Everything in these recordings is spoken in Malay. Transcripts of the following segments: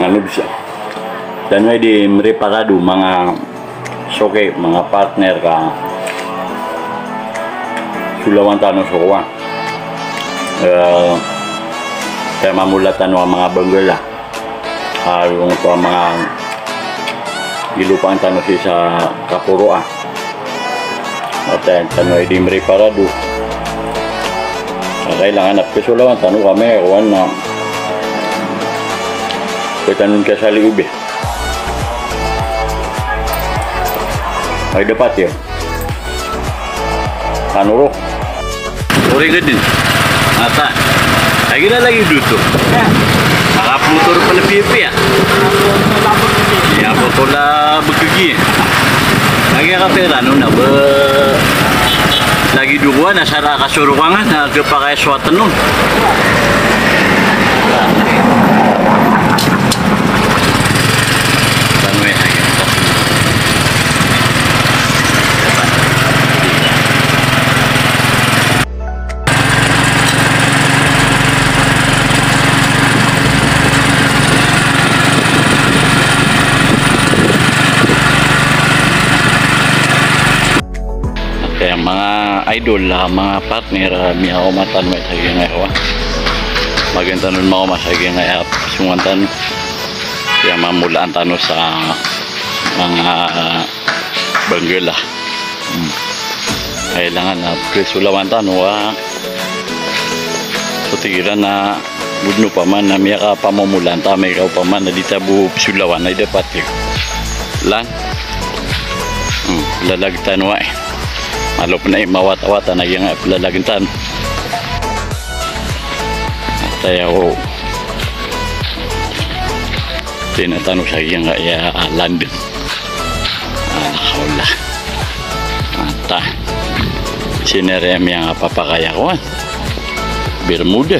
Ano bisa? Dan may di meriparado mga soke, mga partner ka sulawan tanong sukuan. Kaya mamulatan ng mga banggala. Yung mga ilupang tanong sa kapuruan. At tanong ay di meriparado. Kailangan at kasulawan tanong kami kawan na kaitanong ka sa liubi. Ay dapat yun. Kanuro. Uri ka din. Ata. Lagi na lagi dito. Nakaputor pa na pipi ya. Ya, pula begigi. Lagi ka pera no na ba. Lagi dua na sara kasuruangan na kepakai suatu nun. Kaya mga idol lah, mga partner miyaw matan may sagi ngayon. Maganda nun mga masagi ngayon sungantan. Kaya mamulaan tanong sa mga banggala. Kailangan na presulawan tanong putigiran na budno pa man na miya ka pamumulan tamay ka pa man na ditabu sulawan ay dapat yun. Lan lalagtan wa malop na mawat-awata na yung lalagtan at tayo tinatanong sa yung London nakawala at sinerem yung papakaya ko Bermuda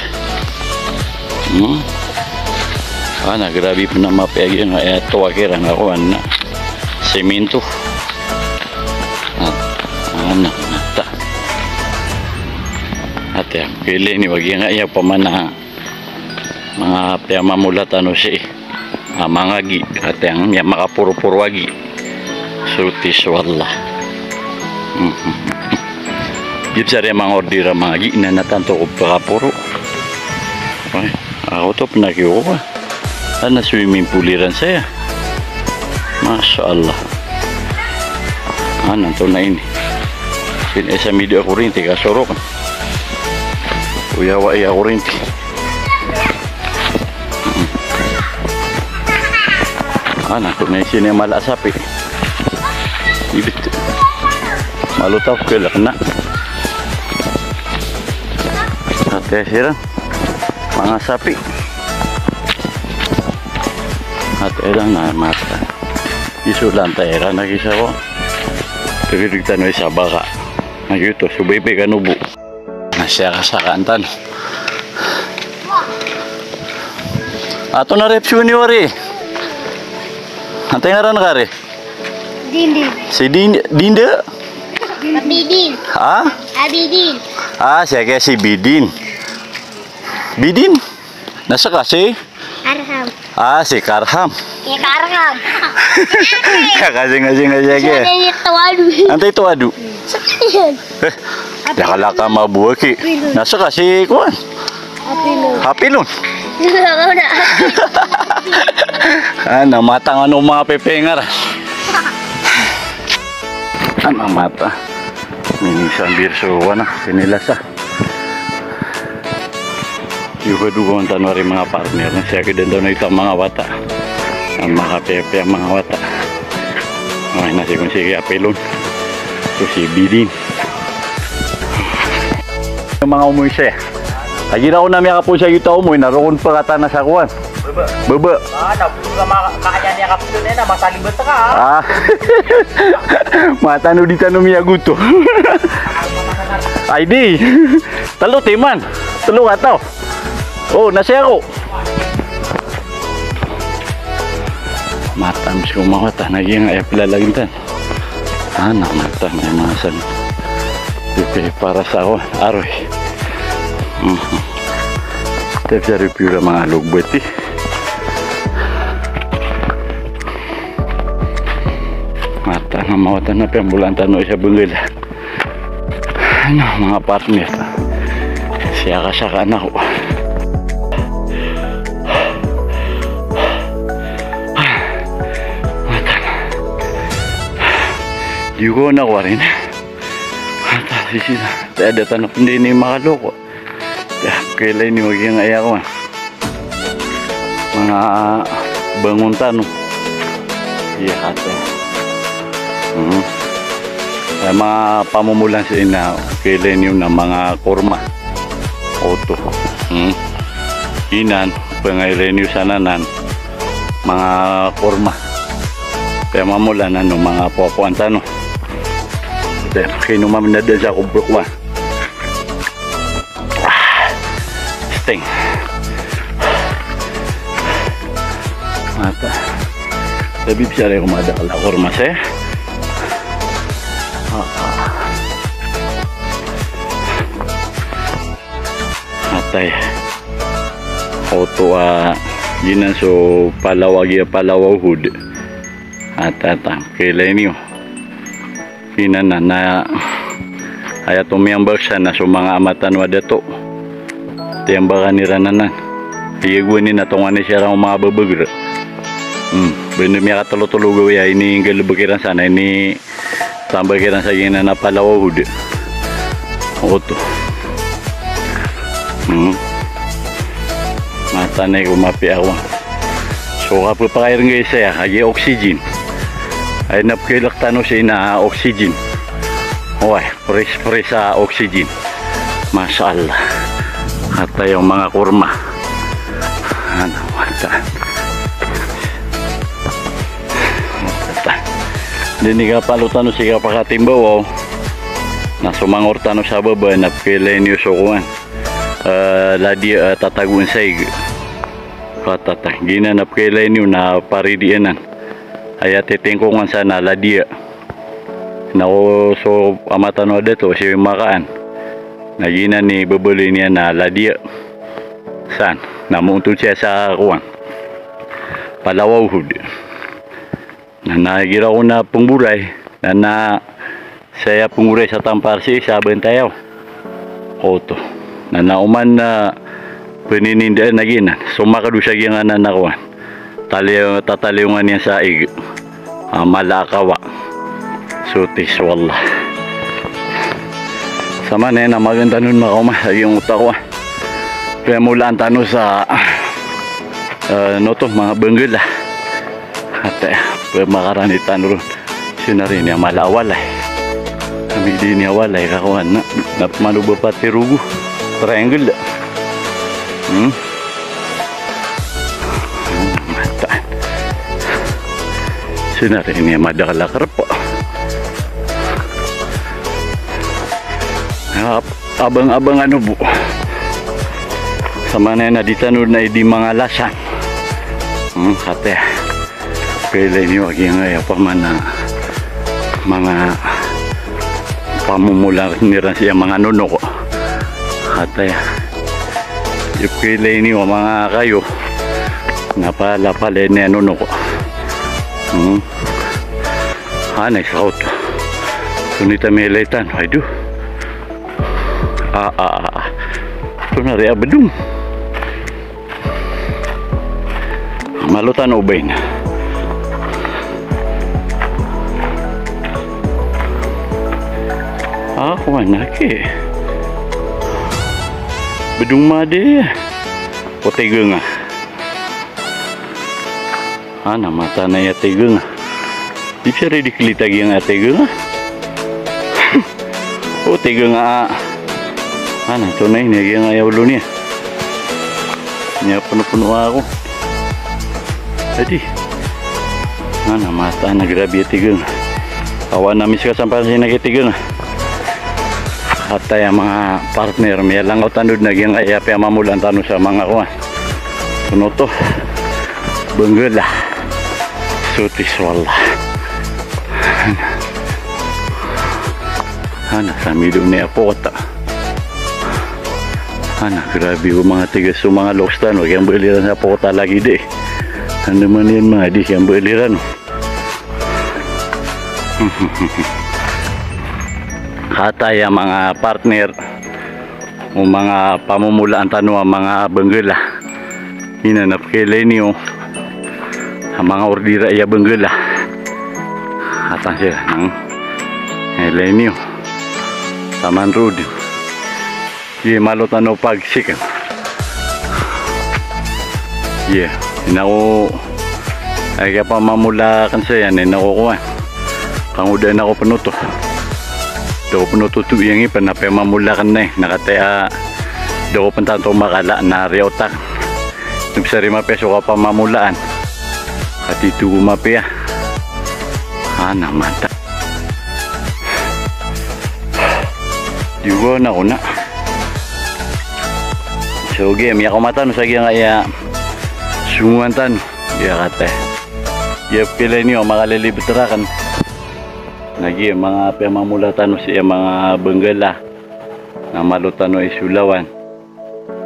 grabe po na mapeg yung tuwakiran ako na semento nata ate pili ni wagi nga iya pamana mga pya mamulatan si mga gi ate ang makapuro-puro wagi sutis wallah gip sa mga ordira mga gi na natanto ko pakapuro ako to pinakiyo ko na swimming pooliran saya masya Allah nanto na ini sa media kurinti kasorok uyawa iya kurinti nanto na sini malasapi ibit malutap kelak na ate sirang mga sapi at erang na mata isulan taera nagisawa kagirigtan mo sa baka nagyuto subibi kanubo nasya ka sa kantan ato na repsyon ni wari antay nga rin ka rin Dindin si Dinda Abidin Abidin siya kaya si Bidin nasa kasi Karham si Karham ya Karham kasi kaya antay ito adu yakalaka mabuwaki nasa kasi kuwan hapilon matang ano mga pepengar mata minisan birsuwa na sinilasa juga dugaan tanwari mga partner na siya kidan daw na ito mga wata ang mga pepe ang mga wata nasi kung sige apelon ito si Bidin yung mga umuwi siya lagi na ako namin ako po siya ito umuwi naroon pa kata na sa kuwan bebe makanya niya kapito na masalibot ka matano di tanong miya guto ay di talo timan talo kataw nasi ako matams ko mawata naging palagintan anak mata may masan para sa ako aroy Kita bisa review lah mga lugbet eh. Mata na mawatan na pembulan tanong sa bunggil. Ano mga partner, siyaka-saka na ako. Mata na. Di ko nakuha rin. Mata, sisi na. Ada tanong hindi ni makaloko. Kailan ni maging ayaw mga bangun tanong. Iya kata. Mga pamumulan sa ina kailan yun ng mga kurma auto inan pangailan yun sananan mga kurma kaya mamulan ano mga puapuan tano kinuman na din sa kubrukwa sting mata tapi bisa rin kumadakal na kurma siya atay auto ginan so palawag hud at kailan niyo pinan na ayat umiyambag siya na so mga amatan wadato tiyambakan nirananan hiyagwinin na tungan ni siya ang mga babagra bener miya katulog-tulog ya ini galabagiran sana ini tambah kira sa gina na palawaw hud auto mata na kumapi ako so kapag pakayar nga isa ya kaya oxygen ay napakilak tano siya na oxygen okay fresh sa oxygen masyaallah at yung mga kurma ano mata dini ka palutan siya pakatimbaw na sumangortano sa baba na kailan yung sukuan ladi tatagun saig katata ginanap kailan yung na paridianan ay titingkungan sana ladi na so amatano dato siya yung makaan na gina ni babuli niya na ladi san namuntun siya sa kuwan palawaw hud na nagira ko na pungburay na saya pungburay sa tamparsi sa bentayaw auto na nauman na peninindaan na ginan sumakadusag yung ananakuan tataliungan niya sa ig malakawa sutis wallah sama na yan maganda nun makuma yung utak ko kaya mulaan tano sa noto mga benggil at makaranitan ron sina rin niya malawalay kami din niya walay kakuhan na manuba pati rugo triangle mataan sina rin niya madakalakar po abang-abang ano bu sama na ditanod na di mga lasan kate kailan nyo aging pa man na mga pamumula niran siya mga nuno ko at yung kailan nyo mga kayo napalapalin niya nuno ko hanay sa auto sunita may laitan aydo ito na rin abadong malutan ubay na ako anake bedung made o tiga nga ana mata na ya tiga nga di bisa dikilita yang tiga nga o tiga nga ana tunay niya yang ayaw lo niya niya puno-puno ako jadi ana mata na grabe tiga nga awan namis ka sampai sini tiga nga at yung mga partner may langaw tanod na yung kaya mamulan tanong sa mga kuwan suno to benggala sutis wala ana sa midong niya po kata Grabe yung mga tigas yung mga lokstan. Huwag yung baliran sa pokota lagi di. Ano naman yan mga di yung baliran. Katay ang mga partner o mga pamumulaan tanong ang mga benggala. Hinanap kailay niyo ang mga ordira iya benggala. Atang sila ng kailay niyo. Taman road. Iya malot ano pagsikan. Iya. Inako ay kaya pamamulakan sa yan. Inakukuha. Pangudan ako panuto. Daw panuto to yang ipan na pamamulakan na eh. Nakataya daw pantanto makala na riotak. Nagsa 5 peso ka pamamulaan. At ito kumapia. Mata. Juga na ko na. So game ya kumatan sa gyang aya sunguan tan ya kate. Ya pila niyo makalilibot rakan. Nagi mga pamamulatan siya mga benggala na malutan no isulawan.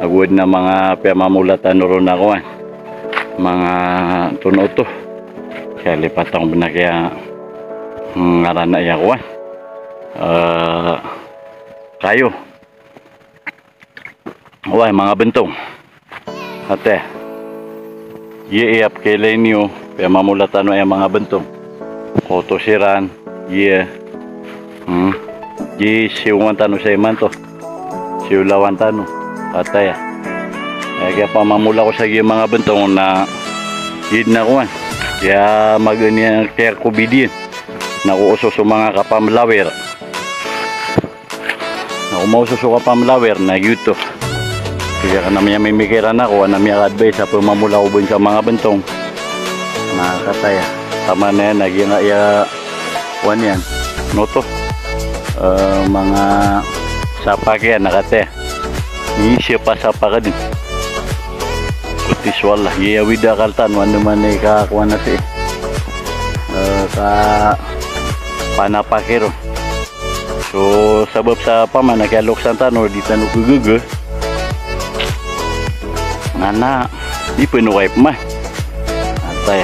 Agud na mga pamamulatan ron ako mga tunoto. Kaya lipatang benakya ngaran na iya ko. Kayo. Wah, mga bentong. Ate. Iap kailay niyo pamamulatan no ay mga bentong. Kotosiran. Siungan tano sa iman to. Siulawan tano. Patay. Kaya pamamula ko sa mga bentong na yun na kuwan. Kaya mag-aniya kaya kubidin. Nakuuso sa mga kapamlawer. Nakumauso sa kapamlawer na yuto. Kaya ka naman may mikiran ako. Namin advice sa pamamula ko sa mga bentong. Nakakataya. Tama na yan. Nagyang kaya kuwan yan. Noto. Mga sapak yan. Nakate. Iisya pa sapa ka din. Kutis wala. Iyawida kaltan. Wano man ay kakakuha na siya. Ka panapakiro. So sabab sa paman nakialoksan tanor di tanong gugugu. Nana. Di pinuwipe ma. Atay.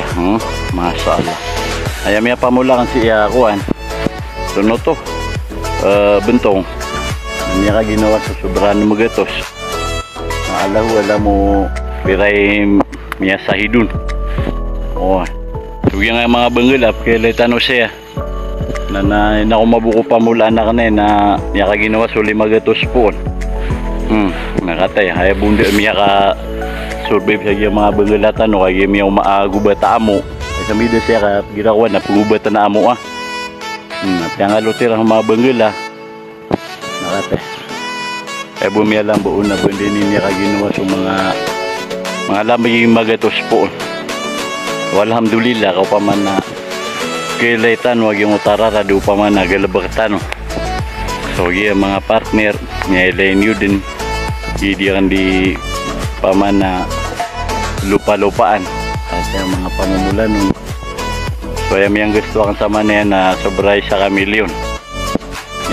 Masalah. Ayam ya pamula kan si kuan. Tuno to. Bentong. Niya ka ginawa sa sobrang magatos. Wala mo piray miya sa hidun. Oh. So yung mga benggala kay tano siya. Na ako mabuko pamulaan na kanay na niya ka ginawa sa 5 gatos po. Nakatay hay bunda miya ka survive sa mga benggala tano kay miya maagubata mo. Sa mida siya ka girawan na pagubatan na amo At yung alutir ang mga benggala nakate. Kaya bumiya lang buo na bundi niya kaginawa sa mga lamay magatos po. Alhamdulillah kau pa man na kailaitan wag yung utarara do pa man na galabaktan. So mga partner niya ilain yun din. Hindi kan di pa man na lupa-lupaan. Kasi ang mga pamumulan so yung gusto kang sama niya na sobray sa kamilyon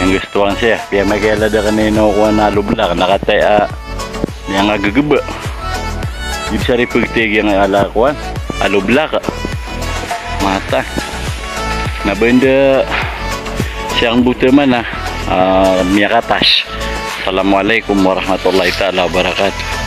yung gusto kang siya kaya magkailan na kanino kuha na lublak nakataya yung agagaba hindi siya ripagtig yung alakuan alublak mata nabenda siyang butaman na miyakatas. Assalamualaikum warahmatullahi ta'ala wabarakatuh.